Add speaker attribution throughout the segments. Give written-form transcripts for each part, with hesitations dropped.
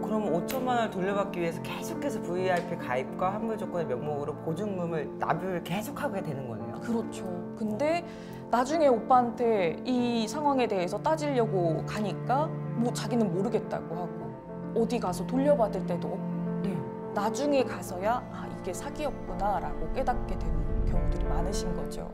Speaker 1: 그럼 5천만 원을 돌려받기 위해서 계속해서 VIP 가입과 환불 조건의 명목으로 보증금을 납입을 계속하게 되는 거네요.
Speaker 2: 그렇죠. 근데 나중에 오빠한테 이 상황에 대해서 따지려고 가니까 뭐 자기는 모르겠다고 하고 어디 가서 돌려받을 때도 없고 나중에 가서야 아 이게 사기였구나 라고 깨닫게 되는 경우들이 많으신 거죠.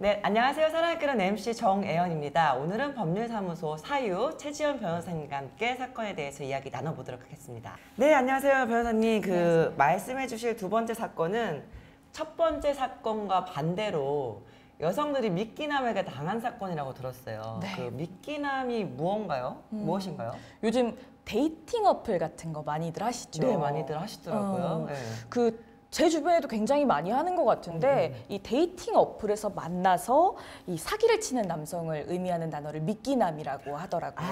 Speaker 1: 네, 안녕하세요. 사랑을 끄는 MC 정애연입니다. 오늘은 법률사무소 사유 최지연 변호사님과 함께 사건에 대해서 이야기 나눠보도록 하겠습니다. 네, 안녕하세요. 변호사님.
Speaker 2: 안녕하세요.
Speaker 1: 말씀해 주실 두 번째 사건은 첫 번째 사건과 반대로 여성들이 미끼남에게 당한 사건이라고 들었어요.
Speaker 2: 네.
Speaker 1: 그 미끼남이 무엇인가요? 무엇인가요?
Speaker 2: 요즘 데이팅 어플 같은 거 많이들 하시죠?
Speaker 1: 네, 많이들 하시더라고요. 네.
Speaker 2: 제 주변에도 굉장히 많이 하는 것 같은데 이 데이팅 어플에서 만나서 이 사기를 치는 남성을 의미하는 단어를 미끼남이라고 하더라고요.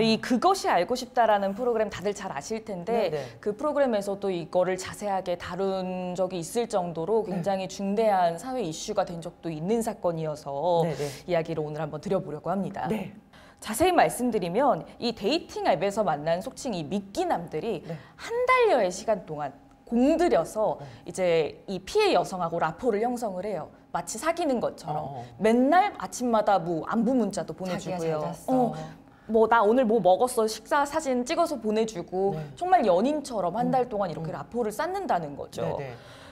Speaker 2: 이 그것이 알고 싶다라는 프로그램 다들 잘 아실 텐데
Speaker 1: 네네.
Speaker 2: 그 프로그램에서도 이거를 자세하게 다룬 적이 있을 정도로 굉장히 중대한 사회 이슈가 된 적도 있는 사건이어서
Speaker 1: 네네.
Speaker 2: 이야기를 오늘 한번 드려보려고 합니다.
Speaker 1: 네.
Speaker 2: 자세히 말씀드리면 이 데이팅 앱에서 만난 속칭 이 미끼남들이 한 달여의 시간 동안 공들여서 이제 이 피해 여성하고 라포를 형성을 해요. 마치 사귀는 것처럼. 맨날 아침마다 뭐 안부 문자도 보내주고요. 뭐 나 오늘 뭐 먹었어 식사 사진 찍어서 보내주고 정말 연인처럼 한 달 동안 이렇게 라포를 쌓는다는 거죠.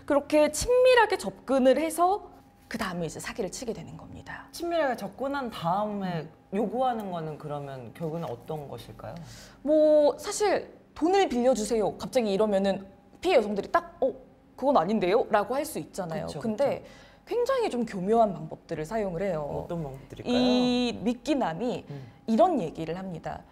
Speaker 2: 그렇게 친밀하게 접근을 해서 그 다음에 이제 사기를 치게 되는 겁니다.
Speaker 1: 친밀하게 접근한 다음에 요구하는 거는 그러면 결국은 어떤 것일까요?
Speaker 2: 뭐 사실 돈을 빌려주세요. 갑자기 이러면은 피해 여성들이 딱 그건 아닌데요? 라고 할 수 있잖아요.
Speaker 1: 그쵸,
Speaker 2: 근데 굉장히 좀 교묘한 방법들을 사용을 해요.
Speaker 1: 어떤 방법들일까요?
Speaker 2: 이 미끼남이 이런 얘기를 합니다.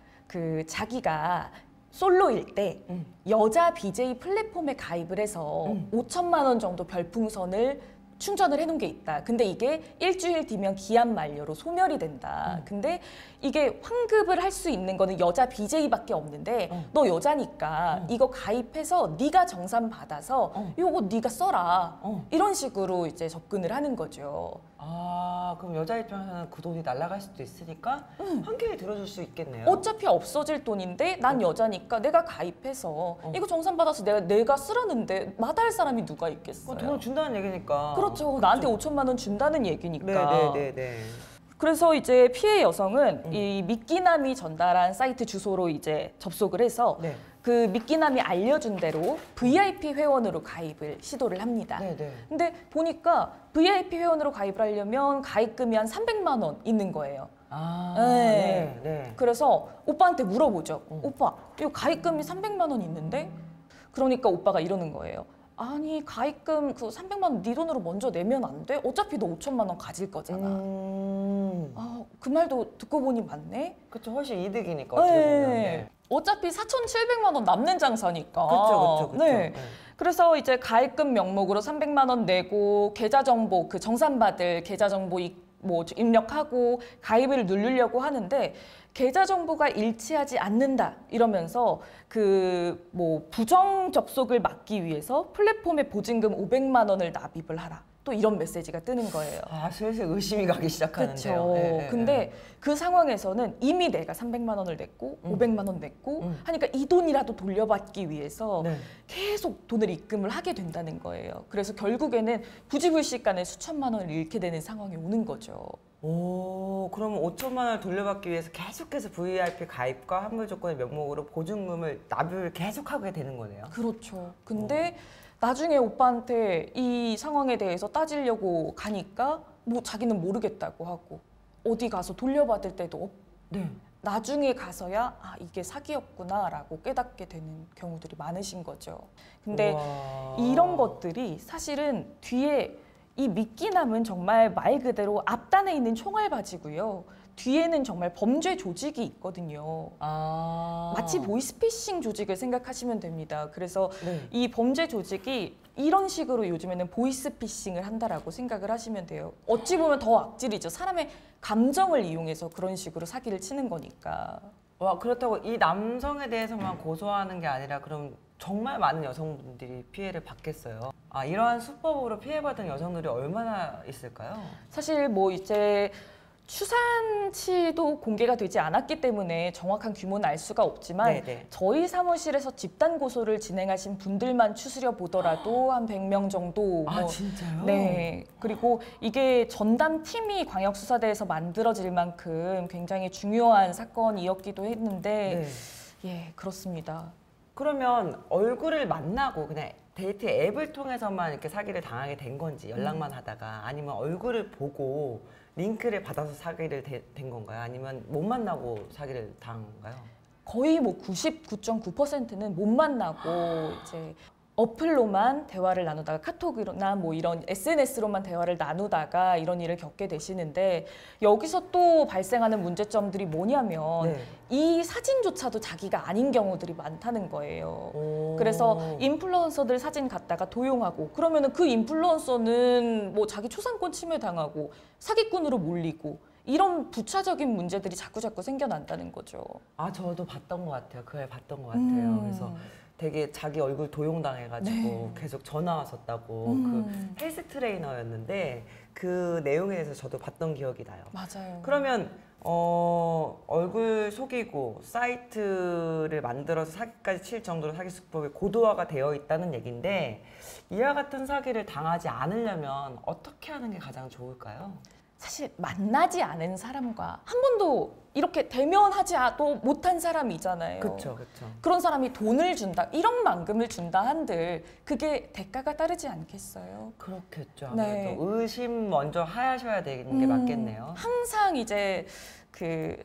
Speaker 2: 자기가 솔로일 때 여자 BJ 플랫폼에 가입을 해서 5천만 원 정도 별풍선을 충전을 해놓은 게 있다. 근데 이게 일주일 뒤면 기한 만료로 소멸이 된다. 근데 이게 환급을 할 수 있는 거는 여자 BJ밖에 없는데 너 여자니까 이거 가입해서 네가 정산 받아서 요거 네가 써라. 이런 식으로 이제 접근을 하는 거죠.
Speaker 1: 아, 그럼 여자 입장에서는 그 돈이 날아갈 수도 있으니까 한개에 들어줄 수 있겠네요.
Speaker 2: 어차피 없어질 돈인데 난 여자니까 내가 가입해서 이거 정산 받아서 내가 쓰라는데 마다할 사람이 누가 있겠어요.
Speaker 1: 돈을 준다는 얘기니까.
Speaker 2: 그렇죠. 나한테 5천만 원 준다는 얘기니까.
Speaker 1: 네네네.
Speaker 2: 그래서 이제 피해 여성은 이 미끼남이 전달한 사이트 주소로 이제 접속을 해서 그 미끼남이 알려준 대로 VIP 회원으로 가입을 시도를 합니다. 근데 보니까 VIP 회원으로 가입을 하려면 가입금이 한 300만 원 있는 거예요. 그래서 오빠한테 물어보죠. 오빠, 이 가입금이 300만 원 있는데? 그러니까 오빠가 이러는 거예요. 아니 가입금 그 300만 원 네 돈으로 먼저 내면 안 돼? 어차피 너 5천만 원 가질 거잖아. 그 말도 듣고 보니 맞네?
Speaker 1: 그쵸, 훨씬 이득이니까 어떻게 보면.
Speaker 2: 어차피 4,700만 원 남는 장사니까.
Speaker 1: 그쵸.
Speaker 2: 그래서 이제 가입금 명목으로 300만 원 내고 계좌 정보, 그 정산받을 계좌 정보 뭐 입력하고 가입을 누르려고 하는데 계좌 정보가 일치하지 않는다 이러면서 뭐 부정 접속을 막기 위해서 플랫폼에 보증금 500만 원을 납입을 하라. 또 이런 메시지가 뜨는 거예요.
Speaker 1: 아, 슬슬 의심이 가기 시작하는데요.
Speaker 2: 그렇죠. 근데 그 상황에서는 이미 내가 300만 원을 냈고 500만 원 냈고 하니까 이 돈이라도 돌려받기 위해서 계속 돈을 입금을 하게 된다는 거예요. 그래서 결국에는 부지불식간에 수천만 원을 잃게 되는 상황이 오는 거죠.
Speaker 1: 그러면 5천만 원을 돌려받기 위해서 계속해서 VIP 가입과 환불 조건의 명목으로 보증금을 납입을 계속하게 되는 거네요.
Speaker 2: 그렇죠. 근데 나중에 오빠한테 이 상황에 대해서 따지려고 가니까 뭐 자기는 모르겠다고 하고 어디 가서 돌려받을 때도 없고 나중에 가서야 아 이게 사기였구나 라고 깨닫게 되는 경우들이 많으신 거죠. 근데 이런 것들이 사실은 뒤에 이 미끼남은 정말 말 그대로 앞단에 있는 총알바지고요. 뒤에는 정말 범죄 조직이 있거든요. 마치 보이스피싱 조직을 생각하시면 됩니다. 그래서 이 범죄 조직이 이런 식으로 요즘에는 보이스피싱을 한다라고 생각을 하시면 돼요. 어찌 보면 더 악질이죠. 사람의 감정을 이용해서 그런 식으로 사기를 치는 거니까.
Speaker 1: 그렇다고 이 남성에 대해서만 고소하는 게 아니라 그럼 정말 많은 여성분들이 피해를 받겠어요. 이러한 수법으로 피해받은 여성들이 얼마나 있을까요?
Speaker 2: 사실 뭐 이제 추산치도 공개가 되지 않았기 때문에 정확한 규모는 알 수가 없지만
Speaker 1: 네네.
Speaker 2: 저희 사무실에서 집단 고소를 진행하신 분들만 추스려 보더라도 한 100명 정도.
Speaker 1: 아, 진짜요?
Speaker 2: 네. 그리고 이게 전담팀이 광역수사대에서 만들어질 만큼 굉장히 중요한 사건이었기도 했는데 예, 그렇습니다.
Speaker 1: 그러면 얼굴을 만나고 그냥 데이트 앱을 통해서만 이렇게 사기를 당하게 된 건지, 연락만 하다가, 아니면 얼굴을 보고 링크를 받아서 사기를 된 건가요? 아니면 못 만나고 사기를 당한 건가요?
Speaker 2: 거의 뭐 99.9%는 못 만나고 이제 어플로만 대화를 나누다가 카톡이나 뭐 이런 SNS로만 대화를 나누다가 이런 일을 겪게 되시는데, 여기서 또 발생하는 문제점들이 뭐냐면 이 사진조차도 자기가 아닌 경우들이 많다는 거예요. 그래서 인플루언서들 사진 갖다가 도용하고, 그러면은 그 인플루언서는 뭐 자기 초상권 침해 당하고 사기꾼으로 몰리고, 이런 부차적인 문제들이 자꾸자꾸 생겨난다는 거죠.
Speaker 1: 아, 저도 봤던 것 같아요. 그 애 봤던 것 같아요. 그래서 되게 자기 얼굴 도용당해가지고 계속 전화 왔었다고. 그 헬스 트레이너였는데 그 내용에 대해서 저도 봤던 기억이 나요.
Speaker 2: 맞아요.
Speaker 1: 그러면 얼굴 속이고 사이트를 만들어서 사기까지 칠 정도로 사기 수법이 고도화가 되어 있다는 얘기인데, 이와 같은 사기를 당하지 않으려면 어떻게 하는 게 가장 좋을까요?
Speaker 2: 사실 만나지 않은 사람과 한 번도 이렇게 대면하지도 못한 사람이잖아요.
Speaker 1: 그렇죠, 그렇죠.
Speaker 2: 그런 사람이 돈을 준다, 1억만금을 준다 한들 그게 대가가 따르지 않겠어요?
Speaker 1: 그렇겠죠.
Speaker 2: 네.
Speaker 1: 아무래도 의심 먼저 하셔야 되는 게 맞겠네요.
Speaker 2: 항상 이제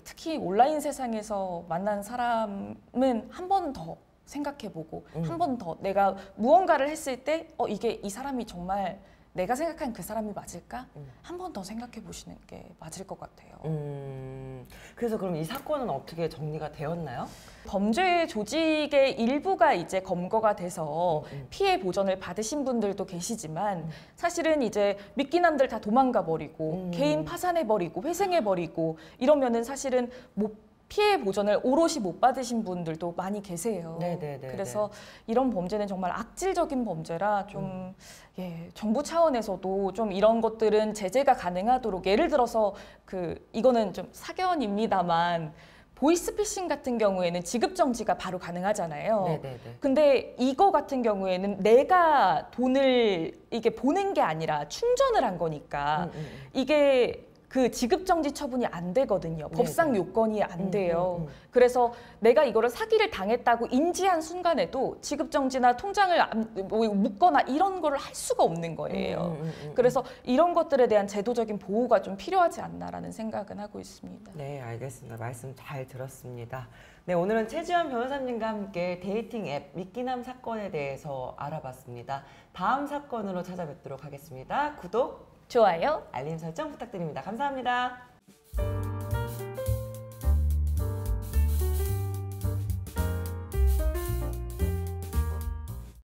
Speaker 2: 특히 온라인 세상에서 만난 사람은 한 번 더 생각해보고 한 번 더 내가 무언가를 했을 때 이게 이 사람이 정말 내가 생각한 그 사람이 맞을까? 한 번 더 생각해 보시는 게 맞을 것 같아요.
Speaker 1: 그래서 그럼 이 사건은 어떻게 정리가 되었나요?
Speaker 2: 범죄 조직의 일부가 이제 검거가 돼서 피해 보전을 받으신 분들도 계시지만, 사실은 이제 미끼남들 다 도망가 버리고 개인 파산해 버리고 회생해 버리고 이러면은 사실은 피해 보전을 오롯이 못 받으신 분들도 많이 계세요.
Speaker 1: 네네네.
Speaker 2: 그래서 이런 범죄는 정말 악질적인 범죄라 좀 정부 차원에서도 좀 이런 것들은 제재가 가능하도록, 예를 들어서 이거는 좀 사견입니다만 보이스피싱 같은 경우에는 지급 정지가 바로 가능하잖아요.
Speaker 1: 네네네.
Speaker 2: 근데 이거 같은 경우에는 내가 돈을 이게 보낸 게 아니라 충전을 한 거니까 이게 그 지급정지 처분이 안 되거든요. 법상 요건이 안 돼요. 그래서 내가 이거를 사기를 당했다고 인지한 순간에도 지급정지나 통장을 묶거나 이런 거를 할 수가 없는 거예요. 그래서 이런 것들에 대한 제도적인 보호가 좀 필요하지 않나라는 생각은 하고 있습니다.
Speaker 1: 네, 알겠습니다. 말씀 잘 들었습니다. 네, 오늘은 최지원 변호사님과 함께 데이팅 앱 미끼남 사건에 대해서 알아봤습니다. 다음 사건으로 찾아뵙도록 하겠습니다. 구독,
Speaker 2: 좋아요.
Speaker 1: 알림 설정 부탁드립니다. 감사합니다.